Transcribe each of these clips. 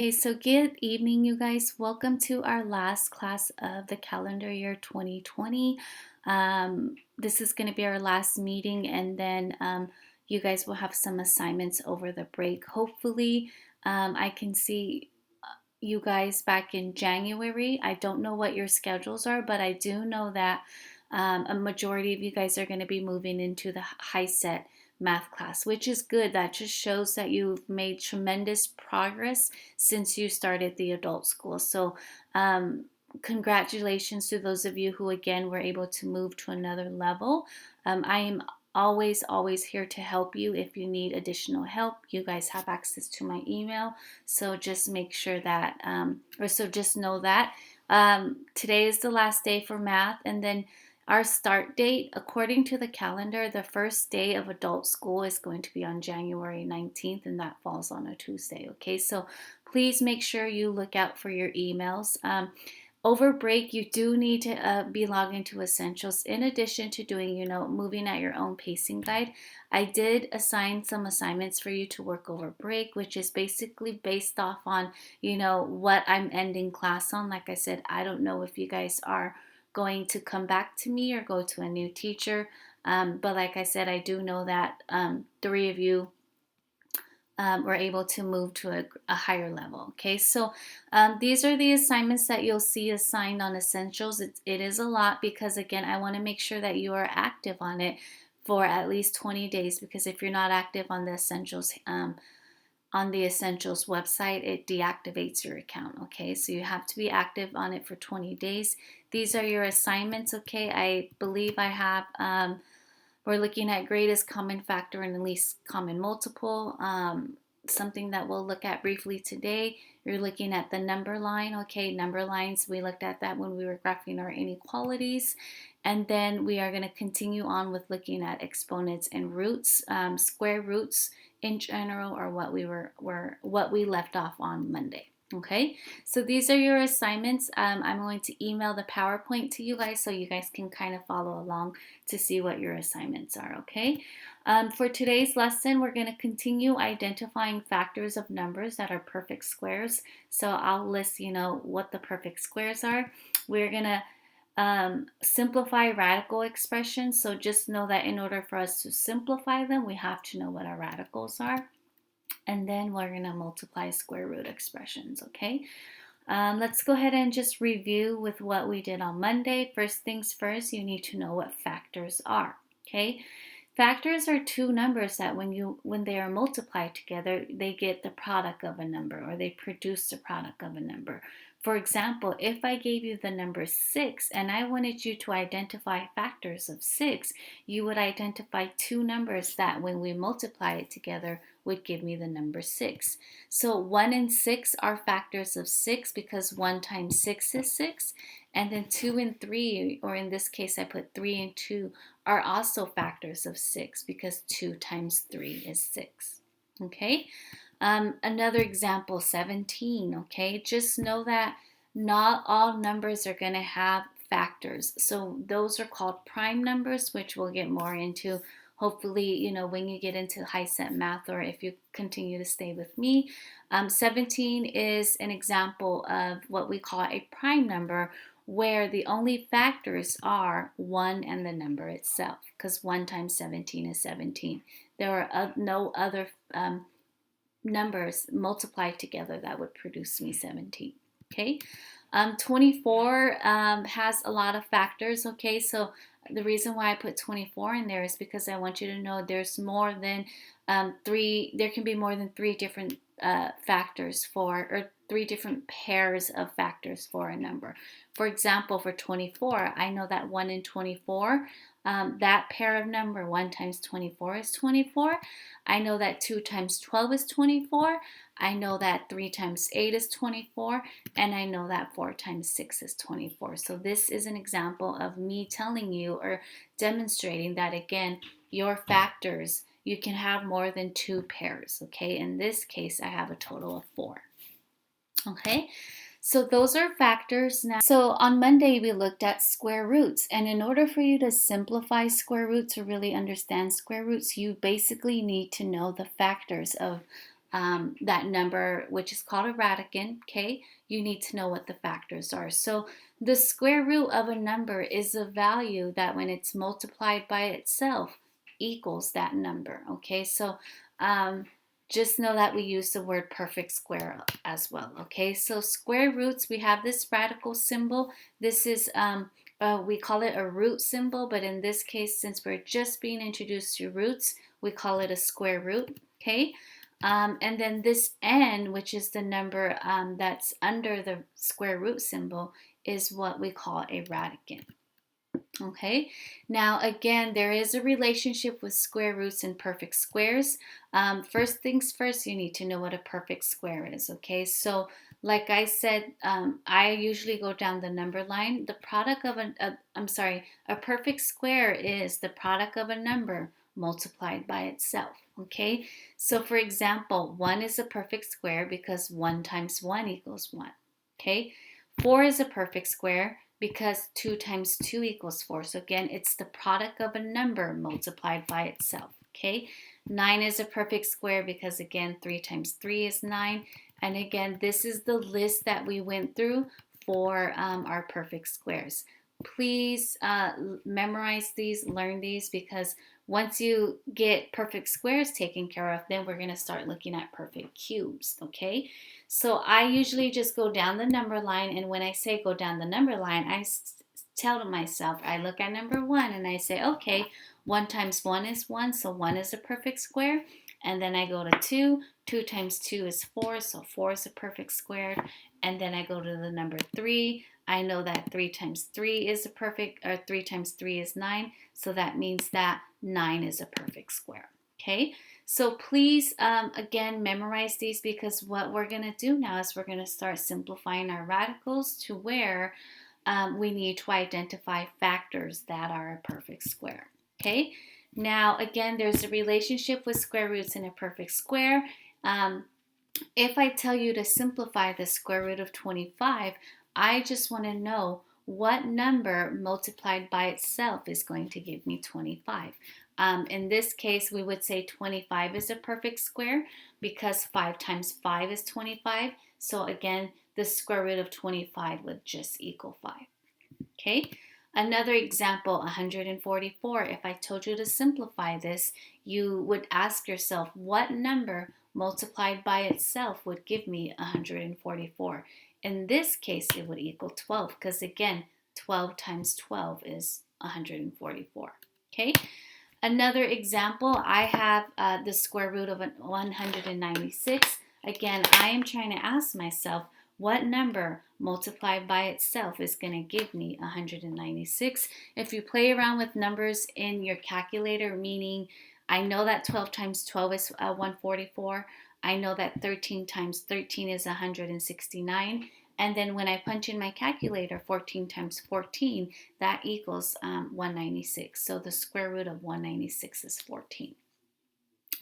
Okay, so good evening, you guys. Welcome to our last class of the calendar year 2020. This is going to be our last meeting, and then you guys will have some assignments over the break. Hopefully, I can see you guys back in January. I don't know what your schedules are, but I do know that a majority of you guys are going to be moving into the high set math class, which is good. That just shows that you've made tremendous progress since you started the adult school. So, congratulations to those of you who, again, were able to move to another level. I am always here to help you. If you need additional help, you guys have access to my email. So just make sure that, just know that today is the last day for math, and then our start date, according to the calendar, the first day of adult school is going to be on January 19th, and that falls on a Tuesday. Okay, so please make sure you look out for your emails. Over break, you do need to be logged into Essentials. In addition to doing, moving at your own pacing guide, I did assign some assignments for you to work over break, which is basically based off on, what I'm ending class on. Like I said, I don't know if you guys are going to come back to me or go to a new teacher. But like I said, I do know that three of you were able to move to a higher level. Okay, so these are the assignments that you'll see assigned on Essentials. It is a lot because, again, I want to make sure that you are active on it for at least 20 days, because if you're not active on the Essentials website, it deactivates your account. Okay, so you have to be active on it for 20 days. These are your assignments. Okay, I believe I have we're looking at greatest common factor and least common multiple. Something that we'll look at briefly today, you're looking at the number line. Okay, number lines, we looked at that when we were graphing our inequalities. And then we are going to continue on with looking at exponents and roots. Square roots in general are what we left off on Monday. Okay, so these are your assignments. I'm going to email the PowerPoint to you guys so you guys can kind of follow along to see what your assignments are. Okay, for today's lesson, we're going to continue identifying factors of numbers that are perfect squares. So I'll list, what the perfect squares are. We're going to simplify radical expressions. So just know that in order for us to simplify them, we have to know what our radicals are. And then we're going to multiply square root expressions, okay? Let's go ahead and just review with what we did on Monday. First things first, you need to know what factors are, okay? Factors are two numbers that when they are multiplied together, they get the product of a number, or they produce the product of a number. For example, if I gave you the number 6 and I wanted you to identify factors of 6, you would identify two numbers that when we multiply it together would give me the number 6. So 1 and 6 are factors of 6 because 1 times 6 is 6. And then 2 and 3, or in this case I put 3 and 2, are also factors of 6 because 2 times 3 is 6. Okay? Another example, 17. Okay? Just know that not all numbers are going to have factors. So those are called prime numbers, which we'll get more into hopefully, when you get into high set math, or if you continue to stay with me. 17 is an example of what we call a prime number, where the only factors are 1 and the number itself, because 1 times 17 is 17. There are no other numbers multiplied together that would produce me 17. Okay, 24 has a lot of factors. Okay, so the reason why I put 24 in there is because I want you to know there's more than there can be more than three different factors or three different pairs of factors for a number. For example, for 24, I know that 1 and 24, that pair of number, 1 times 24 is 24. I know that 2 times 12 is 24. I know that 3 times 8 is 24. And I know that 4 times 6 is 24. So this is an example of me telling you or demonstrating that, again, your factors, you can have more than two pairs. Okay, in this case, I have a total of 4. Okay, so those are factors. Now, so on Monday, we looked at square roots. And in order for you to simplify square roots or really understand square roots, you basically need to know the factors of that number, which is called a radicand, okay, you need to know what the factors are. So the square root of a number is a value that when it's multiplied by itself equals that number, okay? So just know that we use the word perfect square as well, okay? So square roots, we have this radical symbol. This is, we call it a root symbol, but in this case, since we're just being introduced to roots, we call it a square root, okay? And then this n, which is the number that's under the square root symbol, is what we call a radicand. Okay, now again, there is a relationship with square roots and perfect squares. First things first, you need to know what a perfect square is. Okay, so like I said, I usually go down the number line. The product of a perfect square is the product of a number multiplied by itself. Okay, so for example, 1 is a perfect square because 1 times 1 equals 1. Okay, 4 is a perfect square because 2 times 2 equals 4. So again, it's the product of a number multiplied by itself, okay? 9 is a perfect square because again, 3 times 3 is 9. And again, this is the list that we went through for our perfect squares. Please memorize these, learn these, because once you get perfect squares taken care of, then we're going to start looking at perfect cubes, okay? So I usually just go down the number line, and when I say go down the number line, I tell to myself, I look at number 1 and I say, okay, 1 times 1 is 1, so 1 is a perfect square. And then I go to 2, 2 times 2 is 4, so 4 is a perfect square. And then I go to the number 3. I know that 3 times 3 is a perfect, or 3 times 3 is 9, so that means that 9 is a perfect square, okay? So please, again, memorize these, because what we're going to do now is we're going to start simplifying our radicals to where we need to identify factors that are a perfect square, okay? Now, again, there's a relationship with square roots in a perfect square. If I tell you to simplify the square root of 25, I just want to know what number multiplied by itself is going to give me 25. In this case, we would say 25 is a perfect square because 5 times 5 is 25. So again, the square root of 25 would just equal 5. Okay, another example, 144. If I told you to simplify this, you would ask yourself, what number multiplied by itself would give me 144? In this case, it would equal 12, because again, 12 times 12 is 144. Okay, another example, I have the square root of 196. Again, I am trying to ask myself, what number multiplied by itself is going to give me 196? If you play around with numbers in your calculator, meaning I know that 12 times 12 is 144. I know that 13 times 13 is 169. And then when I punch in my calculator, 14 times 14, that equals 196. So the square root of 196 is 14.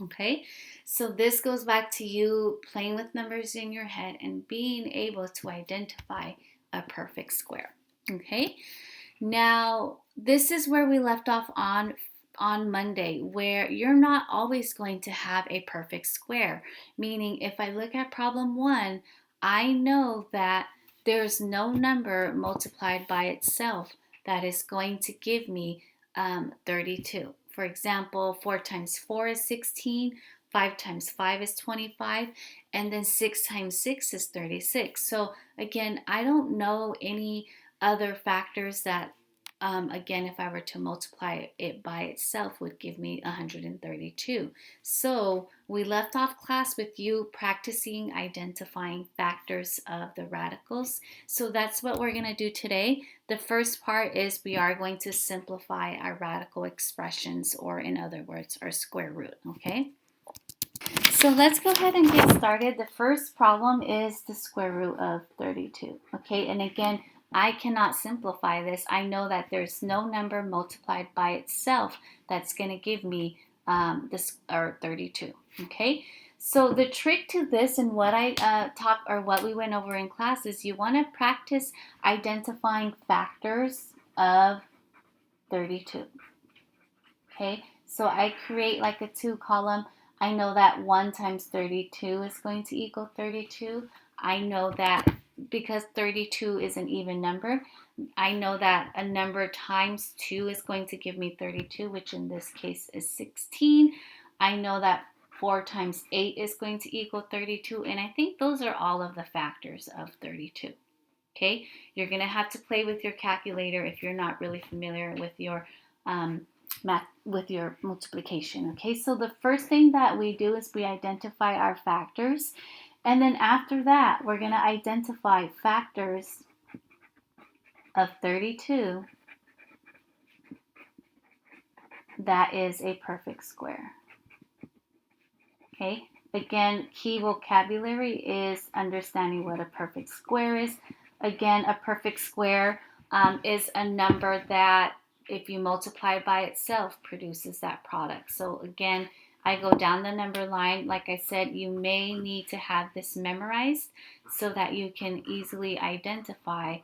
Okay, so this goes back to you playing with numbers in your head and being able to identify a perfect square. Okay, now this is where we left off on Monday, where you're not always going to have a perfect square. Meaning, if I look at problem 1, I know that there's no number multiplied by itself that is going to give me 32. For example, 4 times 4 is 16, 5 times 5 is 25, and then 6 times 6 is 36. So again, I don't know any other factors that, again, if I were to multiply it by itself, would give me 132. So we left off class with you practicing identifying factors of the radicals. So that's what we're going to do today. The first part is we are going to simplify our radical expressions, or in other words, our square root, okay? So let's go ahead and get started. The first problem is the square root of 32, okay? And again, I cannot simplify this. I know that there's no number multiplied by itself that's going to give me this, or 32, okay? So the trick to this, and what I what we went over in class, is you want to practice identifying factors of 32, okay? So I create like a 2 column. I know that 1 times 32 is going to equal 32. I know that because 32 is an even number, I know that a number times 2 is going to give me 32, which in this case is 16. I know that 4 times 8 is going to equal 32, and I think those are all of the factors of 32. Okay, you're going to have to play with your calculator if you're not really familiar with your math, with your multiplication. Okay, so the first thing that we do is we identify our factors, and then after that we're going to identify factors of 32 that is a perfect square. Okay, again, key vocabulary is understanding what a perfect square is. Again, a perfect square is a number that, if you multiply by itself, produces that product. So again, I go down the number line. Like I said, you may need to have this memorized so that you can easily identify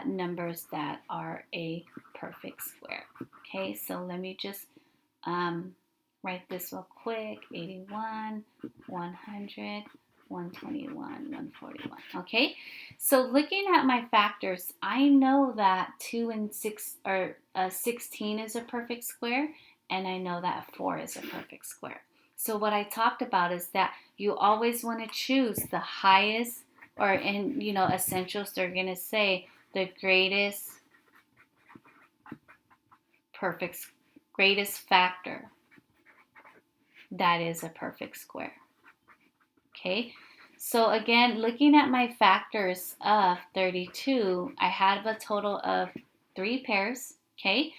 numbers that are a perfect square. Okay, so let me just write this real quick. 81, 100, 121, 141. Okay, so looking at my factors, I know that 2 and 6 or 16 is a perfect square, and I know that 4 is a perfect square. So what I talked about is that you always want to choose the highest, or in essentials they're going to say the greatest factor that is a perfect square. Okay, so again, looking at my factors of 32, I have a total of 3 pairs. Okay,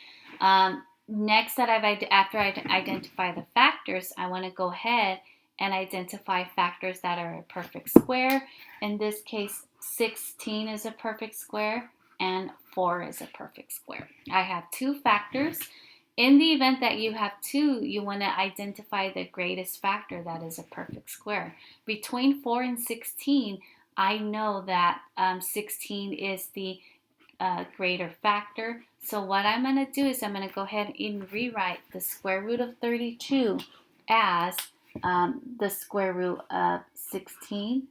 next after I identify the factors, I want to go ahead and identify factors that are a perfect square. In this case, 16 is a perfect square and 4 is a perfect square. I have 2 factors. In the event that you have 2, you want to identify the greatest factor that is a perfect square. Between 4 and 16, I know that 16 is the greater factor. So what I'm going to do is I'm going to go ahead and rewrite the square root of 32 as the square root of 16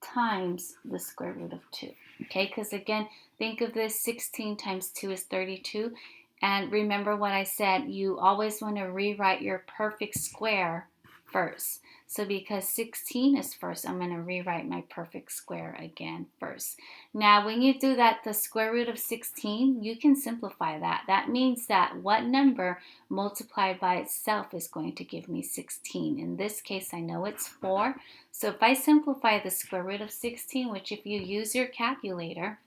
times the square root of 2. Okay, because again, think of this, 16 times 2 is 32. And remember what I said, you always want to rewrite your perfect square first. So because 16 is first, I'm going to rewrite my perfect square again first. Now, when you do that, the square root of 16, you can simplify that. That means that what number multiplied by itself is going to give me 16. In this case, I know it's 4. So if I simplify the square root of 16, which if you use your calculator,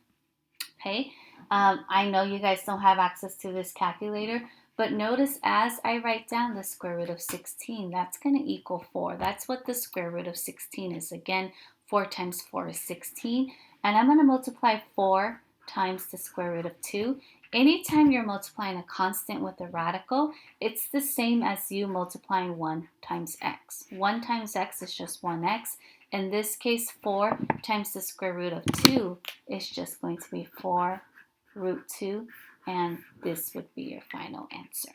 okay, I know you guys don't have access to this calculator, but notice as I write down the square root of 16, that's going to equal 4. That's what the square root of 16 is. Again, 4 times 4 is 16. And I'm going to multiply 4 times the square root of 2. Anytime you're multiplying a constant with a radical, it's the same as you multiplying 1 times x. 1 times x is just 1x. In this case, 4 times the square root of 2 is just going to be 4 root 2, and this would be your final answer.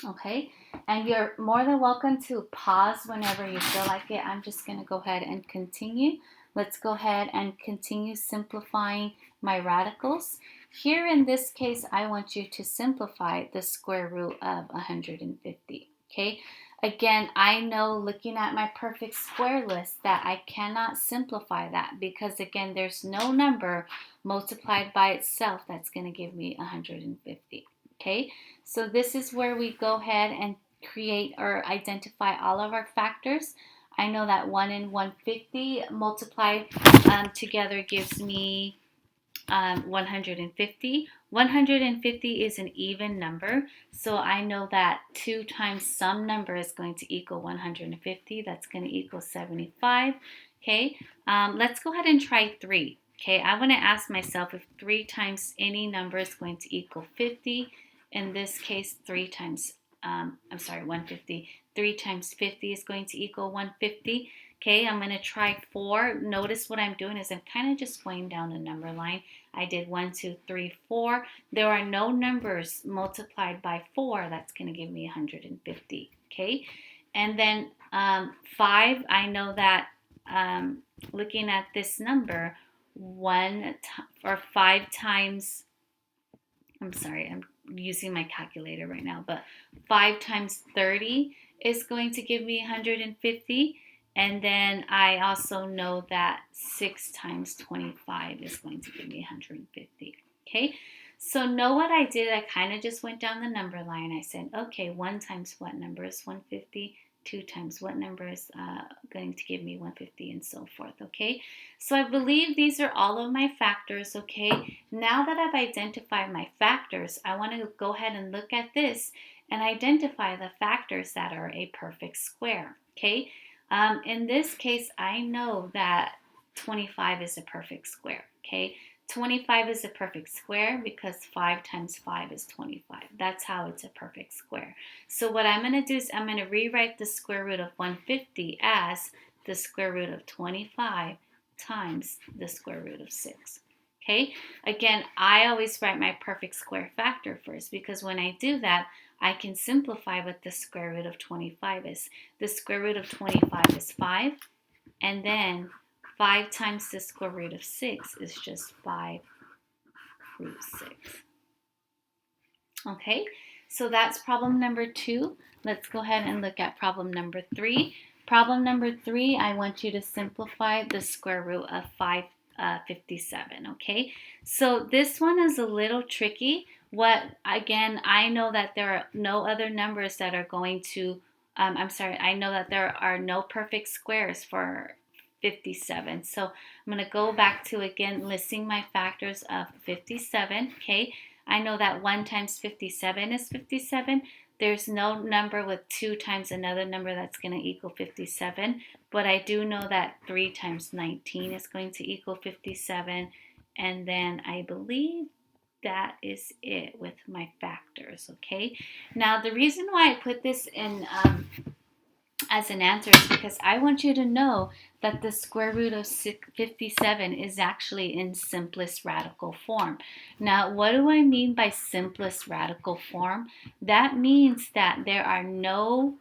Okay, and you're more than welcome to pause whenever you feel like it. I'm just going to go ahead and continue. Let's go ahead and continue simplifying my radicals. Here in this case, I want you to simplify the square root of 150. Okay, again, I know looking at my perfect square list that I cannot simplify that because again, there's no number multiplied by itself that's going to give me 150. Okay, so this is where we go ahead and create or identify all of our factors. I know that 1 and 150 multiplied together gives me 150. 150 is an even number, so I know that 2 times some number is going to equal 150. That's going to equal 75. Okay, let's go ahead and try 3. Okay, I want to ask myself if 3 times any number is going to equal 50. In this case, 150. 3 times 50 is going to equal 150. Okay, I'm going to try 4. Notice what I'm doing is I'm kind of just going down the number line. I did 1, 2, 3, 4. There are no numbers multiplied by 4 that's going to give me 150. Okay, And then 5, I know that looking at this number, 5 times, I'm sorry, I'm using my calculator right now, but 5 times 30 is going to give me 150. And then I also know that 6 times 25 is going to give me 150. Okay, so know what I did? I kind of just went down the number line. I said, okay, 1 times what number is 150? 2 times what number is going to give me 150, and so forth. Okay, so I believe these are all of my factors. Okay, now that I've identified my factors, I want to go ahead and look at this and identify the factors that are a perfect square. Okay, in this case, I know that 25 is a perfect square. Okay, 25 is a perfect square because 5 times 5 is 25. That's how it's a perfect square. So what I'm going to do is I'm going to rewrite the square root of 150 as the square root of 25 times the square root of 6. Okay, again, I always write my perfect square factor first because when I do that, I can simplify what the square root of 25 is. The square root of 25 is 5, and then 5 times the square root of 6 is just 5 root 6. Okay, so that's problem number 2. Let's go ahead and look at problem number 3. Problem number 3, I want you to simplify the square root of 557. Okay, so this one is a little tricky. Again, I know that there are no other numbers that are going to, I know that there are no perfect squares for 57. So I'm going to go back to, again, listing my factors of 57. Okay, I know that 1 times 57 is 57. There's no number with 2 times another number that's going to equal 57. But I do know that 3 times 19 is going to equal 57. And then I believe that is it with my factors. Okay. Now, the reason why I put this in as an answer is because I want you to know that the square root of 57 is actually in simplest radical form. Now, what do I mean by simplest radical form? That means that there are no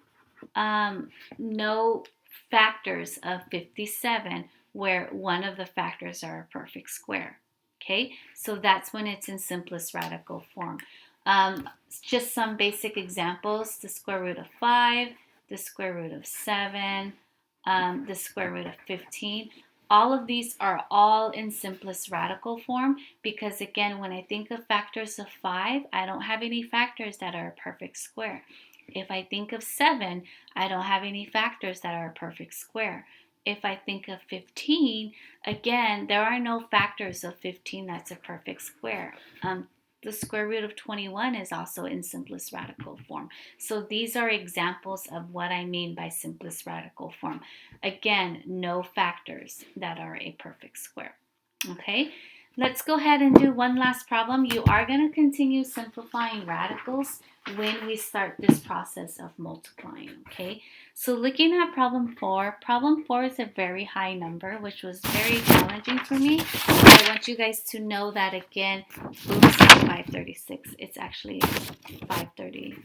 factors of 57 where one of the factors are a perfect square. Okay, so that's when it's in simplest radical form. Just some basic examples: the square root of 5, the square root of 7, the square root of 15. All of these are all in simplest radical form because, again, when I think of factors of 5, I don't have any factors that are a perfect square. If I think of 7, I don't have any factors that are a perfect square. If I think of 15, again, there are no factors of 15 that's a perfect square. The square root of 21 is also in simplest radical form. So these are examples of what I mean by simplest radical form. Again, no factors that are a perfect square. Okay, let's go ahead and do one last problem. You are going to continue simplifying radicals when we start this process of multiplying. Okay, so looking at problem 4 is a very high number, which was very challenging for me. I want you guys to know that, again, oops, 536. It's actually 530,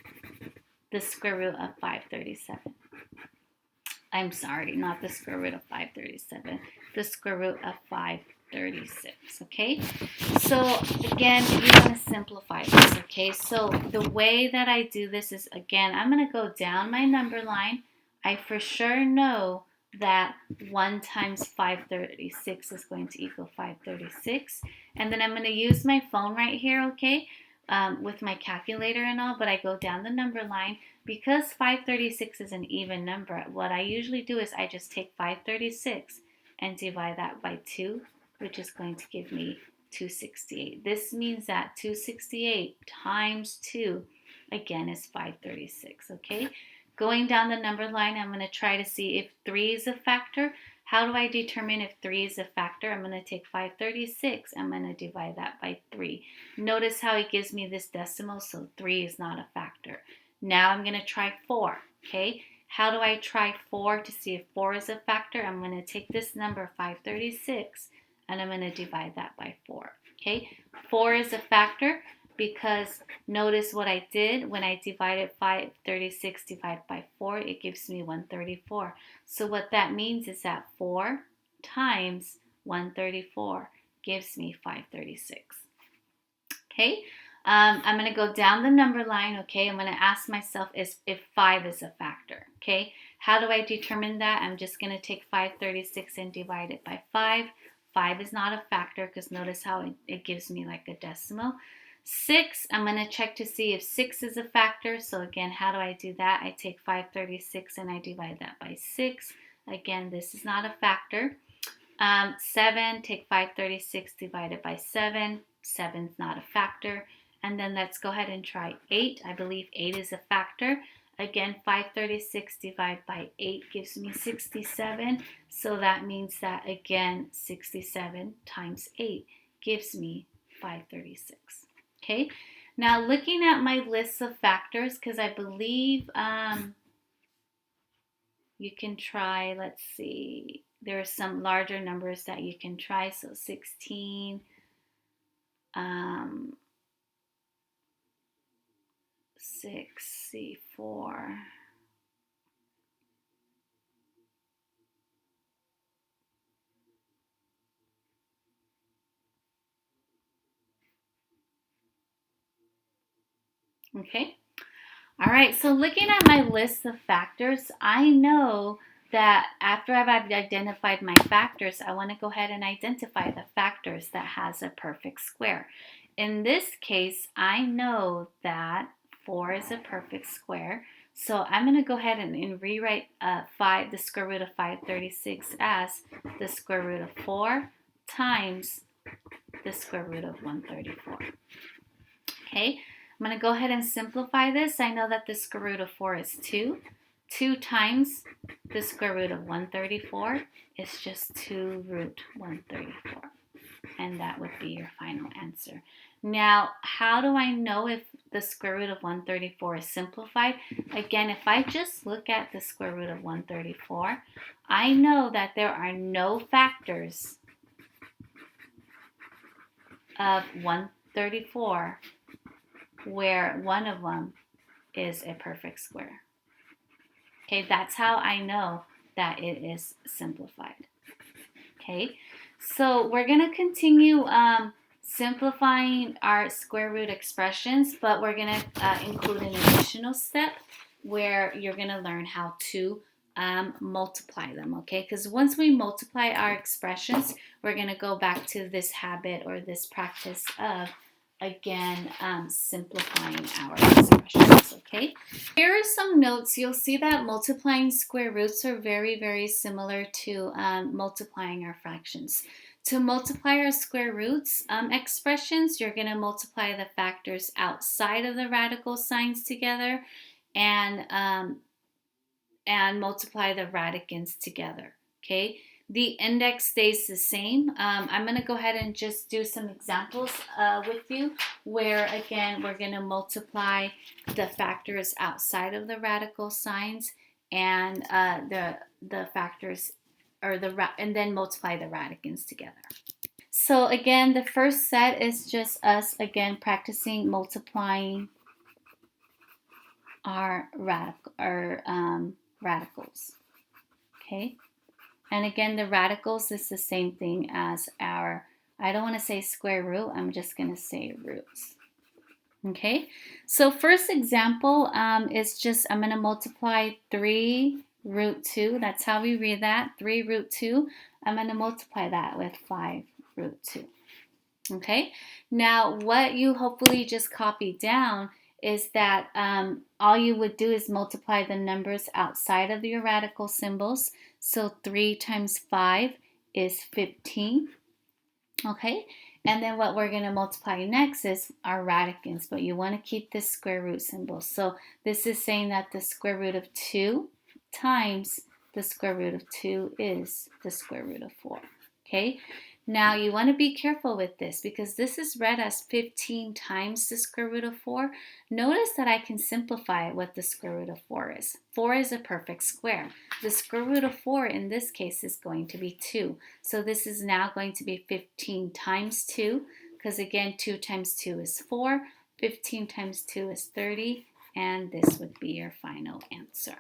the square root of 537. I'm sorry, not the square root of 537, the square root of 536. Okay, so again, you want to simplify this. Okay, so the way that I do this is, again, I'm going to go down my number line. I for sure know that 1 times 536 is going to equal 536. And then I'm going to use my phone right here, okay, with my calculator and all, but I go down the number line. Because 536 is an even number, what I usually do is I just take 536 and divide that by 2, which is going to give me 268. This means that 268 times 2, again, is 536, okay? Going down the number line, I'm going to try to see if 3 is a factor. How do I determine if 3 is a factor? I'm going to take 536. I'm going to divide that by 3. Notice how it gives me this decimal, so 3 is not a factor. Now I'm going to try 4, okay? How do I try 4 to see if 4 is a factor? I'm going to take this number, 536, and I'm going to divide that by 4, okay? 4 is a factor. because notice what I did when I divided 536 divided by 4, it gives me 134. So what that means is that 4 times 134 gives me 536. Okay, I'm going to go down the number line. Okay, I'm going to ask myself if 5 is a factor. Okay, how do I determine that? I'm just going to take 536 and divide it by 5. 5 is not a factor because notice how it gives me like a decimal. 6, I'm going to check to see if 6 is a factor. So again, how do I do that? I take 536 and I divide that by 6. Again, this is not a factor. 7, take 536 divided by 7. 7 is not a factor. And then let's go ahead and try 8. I believe 8 is a factor. Again, 536 divided by 8 gives me 67. So that means that, again, 67 times 8 gives me 536. Okay, now looking at my list of factors, because I believe you can try, let's see, there are some larger numbers that you can try. So 16, 64. Okay. All right. So looking at my list of factors, I know that after I've identified my factors, I want to go ahead and identify the factors that has a perfect square. In this case, I know that 4 is a perfect square. So I'm going to go ahead and rewrite the square root of 536 as the square root of 4 times the square root of 134. Okay, I'm going to go ahead and simplify this. I know that the square root of 4 is 2. 2 times the square root of 134 is just 2 root 134. And that would be your final answer. Now, how do I know if the square root of 134 is simplified? Again, if I just look at the square root of 134, I know that there are no factors of 134 where one of them is a perfect square. Okay, that's how I know that it is simplified. Okay, so we're going to continue simplifying our square root expressions, but we're going to include an additional step where you're going to learn how to multiply them, okay? Because once we multiply our expressions, we're going to go back to this habit or this practice of, again, simplifying our expressions, okay? Here are some notes. You'll see that multiplying square roots are very, very similar to multiplying our fractions. To multiply our square roots expressions, you're going to multiply the factors outside of the radical signs together and multiply the radicands together, okay? The index stays the same. I'm going to go ahead and just do some examples with you where, again, we're going to multiply the factors outside of the radical signs and the factors and then multiply the radicands together. So again, the first set is just us, again, practicing multiplying our radicals, okay? And again, the radicals is the same thing as our, I don't want to say square root, I'm just going to say roots. Okay, so first example is just, I'm going to multiply 3 root 2. That's how we read that, 3 root 2. I'm going to multiply that with 5 root 2. Okay, now what you hopefully just copied down is that all you would do is multiply the numbers outside of your radical symbols. So 3 times 5 is 15. Okay, and then what we're going to multiply next is our radicands, but you want to keep this square root symbol. So this is saying that the square root of 2 times the square root of 2 is the square root of 4. Okay, now you want to be careful with this because this is read as 15 times the square root of 4. Notice that I can simplify what the square root of 4 is. 4 is a perfect square. The square root of 4 in this case is going to be 2. So this is now going to be 15 times 2 because again 2 times 2 is 4. 15 times 2 is 30, and this would be your final answer.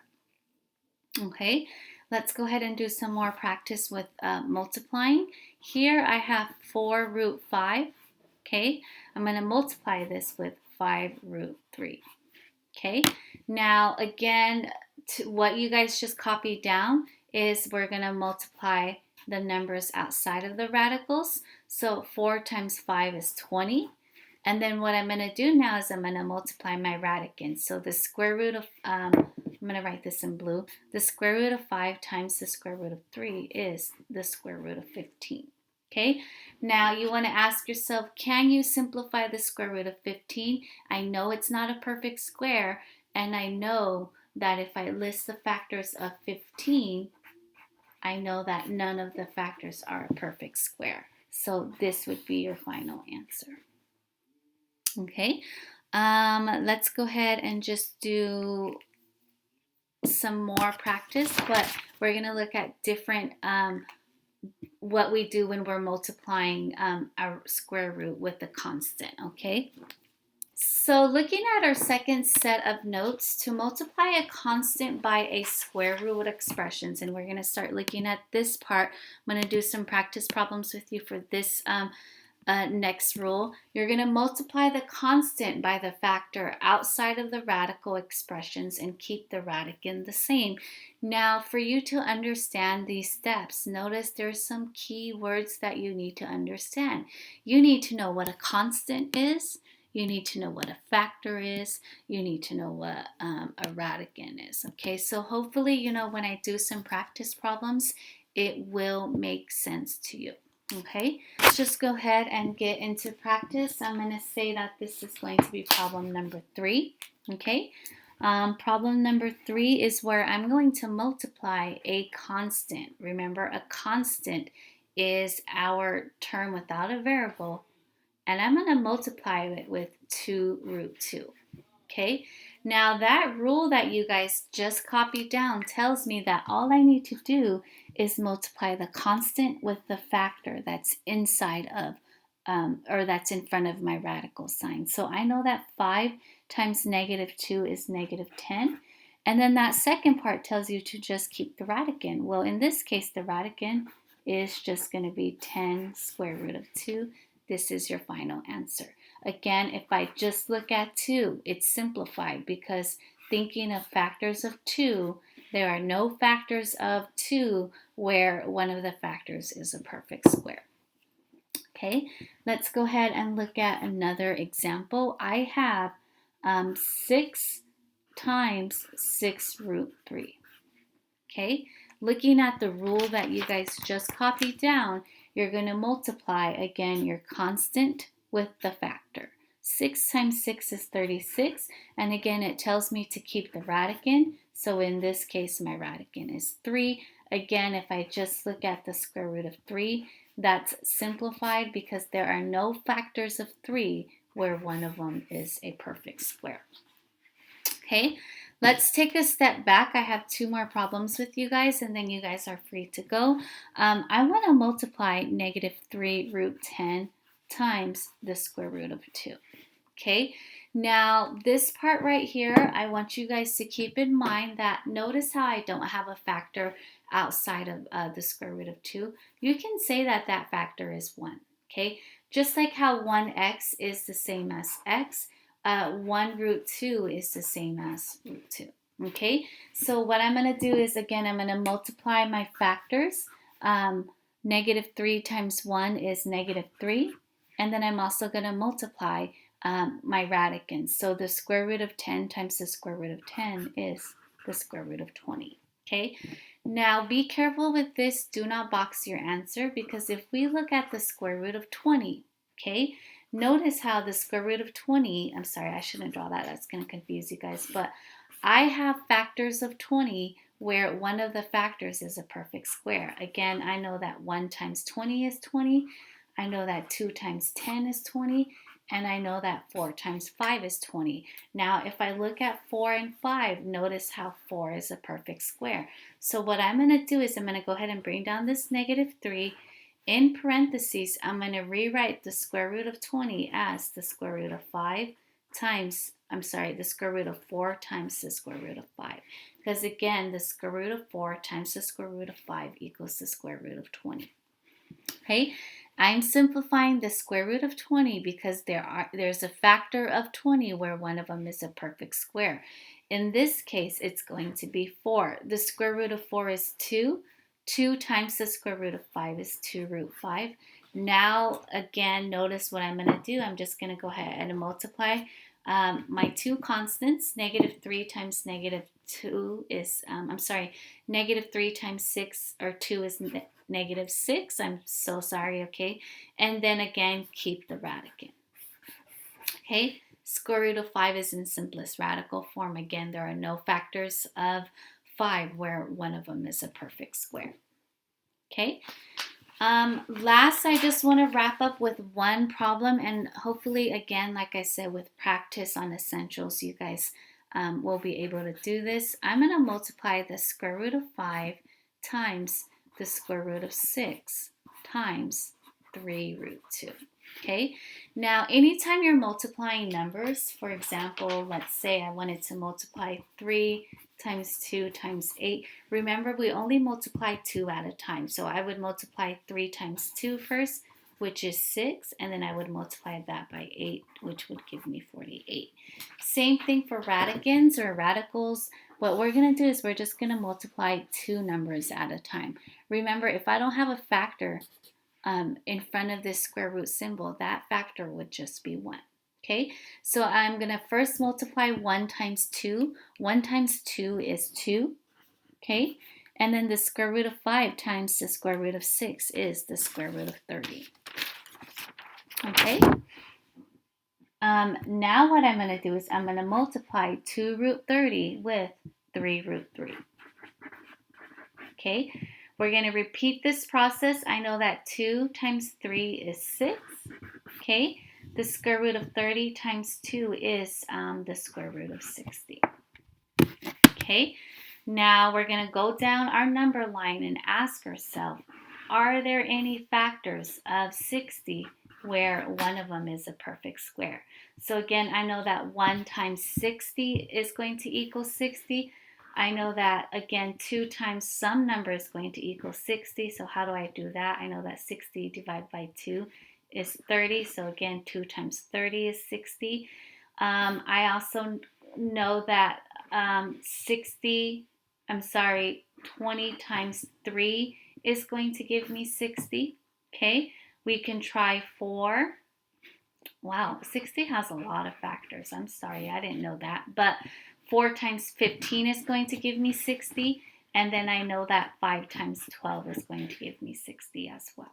Okay, let's go ahead and do some more practice with multiplying. Here I have 4 root 5. Okay, I'm going to multiply this with 5 root 3. Okay, now again, what you guys just copied down is we're going to multiply the numbers outside of the radicals. So 4 times 5 is 20. And then what I'm going to do now is I'm going to multiply my radicand. So the square root of, I'm going to write this in blue. The square root of 5 times the square root of 3 is the square root of 15. Okay, now you want to ask yourself, can you simplify the square root of 15? I know it's not a perfect square, and I know that if I list the factors of 15, I know that none of the factors are a perfect square. So this would be your final answer. Okay, let's go ahead and just do some more practice, but we're going to look at different what we do when we're multiplying our square root with a constant, okay? So looking at our second set of notes, to multiply a constant by a square root expressions, and we're going to start looking at this part. I'm going to do some practice problems with you for this next rule. You're going to multiply the constant by the factor outside of the radical expressions and keep the radicand the same. Now, for you to understand these steps, notice there's some key words that you need to understand. You need to know what a constant is. You need to know what a factor is. You need to know what a radicand is. Okay, so hopefully, you know, when I do some practice problems, it will make sense to you. Okay, let's just go ahead and get into practice. I'm going to say that this is going to be problem number 3. Okay, problem number 3 is where I'm going to multiply a constant. Remember, a constant is our term without a variable, and I'm going to multiply it with 2 root 2. Okay, now that rule that you guys just copied down tells me that all I need to do is multiply the constant with the factor that's inside of, or that's in front of my radical sign. So I know that 5 times negative 2 is negative 10. And then that second part tells you to just keep the radicand. Well, in this case, the radicand is just going to be 10 square root of 2. This is your final answer. Again, if I just look at 2, it's simplified because thinking of factors of 2, there are no factors of 2 where one of the factors is a perfect square. Okay, let's go ahead and look at another example. I have 6 times 6 root 3. Okay, looking at the rule that you guys just copied down, you're going to multiply, again, your constant with the factor. 6 times 6 is 36, and again, it tells me to keep the radicand. So in this case, my radicand is 3. Again, if I just look at the square root of 3, that's simplified because there are no factors of 3 where one of them is a perfect square. Okay, let's take a step back. I have 2 more problems with you guys, and then you guys are free to go. I want to multiply negative 3 root 10 times the square root of 2. Okay, now this part right here, I want you guys to keep in mind that notice how I don't have a factor outside of the square root of 2. You can say that that factor is 1. Okay, just like how 1x is the same as x, 1 root 2 is the same as root 2. Okay, so what I'm going to do is, again, I'm going to multiply my factors. Negative 3 times 1 is negative 3. And then I'm also going to multiply my radicand. So the square root of 10 times the square root of 10 is the square root of 20. Okay, now be careful with this. Do not box your answer, because if we look at the square root of 20, okay, notice how the square root of 20, I'm sorry, I shouldn't draw that. That's going to confuse you guys. But I have factors of 20 where one of the factors is a perfect square. Again, I know that 1 times 20 is 20. I know that 2 times 10 is 20. And I know that 4 times 5 is 20. Now, if I look at 4 and 5, notice how 4 is a perfect square. So what I'm going to do is I'm going to go ahead and bring down this negative 3. In parentheses, I'm going to rewrite the square root of 20 as the square root of 5 times, the square root of 4 times the square root of 5. Because again, the square root of 4 times the square root of 5 equals the square root of 20. Okay, I'm simplifying the square root of 20 because there's a factor of 20 where one of them is a perfect square. In this case, it's going to be 4. The square root of 4 is 2. 2 times the square root of 5 is 2 root 5. Now, again, notice what I'm going to do. I'm just going to go ahead and multiply my two constants. Negative 3 times negative 2 is, negative 3 times 6, or 2 is negative 6. I'm so sorry, okay? And then again, keep the radical. Okay, square root of 5 is in simplest radical form. Again, there are no factors of 5 where one of them is a perfect square. Okay, last, I just want to wrap up with one problem, and hopefully, again, like I said, with practice on essentials, you guys will be able to do this. I'm going to multiply the square root of 5 times the square root of 6 times 3 root 2. Okay, now anytime you're multiplying numbers, for example, let's say I wanted to multiply 3 times 2 times 8. Remember, we only multiply 2 at a time. So I would multiply 3 times 2 first, which is 6, and then I would multiply that by 8, which would give me 48. Same thing for radicals or radicals. What we're going to do is we're just going to multiply 2 numbers at a time. Remember, if I don't have a factor in front of this square root symbol, that factor would just be 1. Okay, so I'm going to first multiply 1 times 2. 1 times 2 is 2. Okay, and then the square root of 5 times the square root of 6 is the square root of 30. Okay, now what I'm going to do is I'm going to multiply 2 root 30 with 3 root 3. Okay, we're going to repeat this process. I know that 2 times 3 is 6. Okay, the square root of 30 times 2 is the square root of 60. Okay, now we're going to go down our number line and ask ourselves, are there any factors of 60 where one of them is a perfect square? So again, I know that 1 times 60 is going to equal 60. I know that, again, 2 times some number is going to equal 60. So how do I do that? I know that 60 divided by 2 is 30. So again, 2 times 30 is 60. I also know that 20 times 3 is going to give me 60. Okay, we can try 4. Wow, 60 has a lot of factors. I'm sorry, I didn't know that. But 4 times 15 is going to give me 60. And then I know that 5 times 12 is going to give me 60 as well.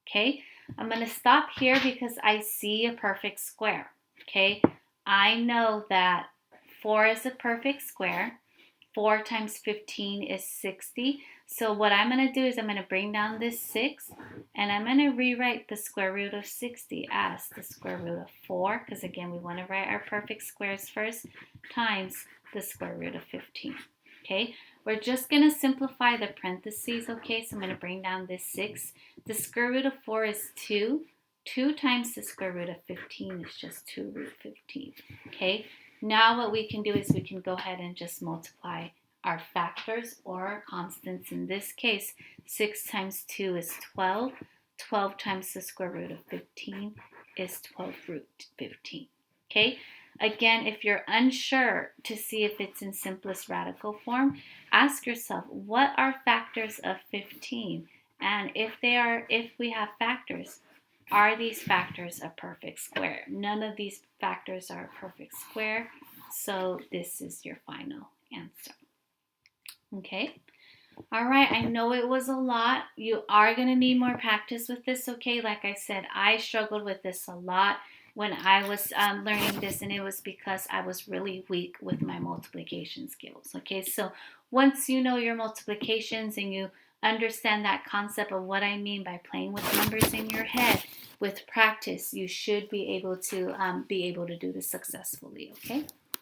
Okay, I'm going to stop here because I see a perfect square. Okay, I know that 4 is a perfect square. 4 times 15 is 60. So what I'm going to do is I'm going to bring down this 6, and I'm going to rewrite the square root of 60 as the square root of 4, because again, we want to write our perfect squares first, times the square root of 15. Okay, we're just going to simplify the parentheses. Okay, so I'm going to bring down this 6. The square root of 4 is 2. 2 times the square root of 15 is just 2 root 15. Okay, now what we can do is we can go ahead and just multiply our factors or our constants. In this case, 6 times 2 is 12. 12 times the square root of 15 is 12 root 15. Okay, again, if you're unsure to see if it's in simplest radical form, ask yourself, what are factors of 15? And if we have factors, are these factors a perfect square? None of these factors are a perfect square, so this is your final answer. Okay, all right, I know it was a lot. You are going to need more practice with this, okay? Like I said, I struggled with this a lot when I was learning this, and it was because I was really weak with my multiplication skills, okay? So once you know your multiplications and you understand that concept of what I mean by playing with numbers in your head, with practice, you should be able to do this successfully, okay?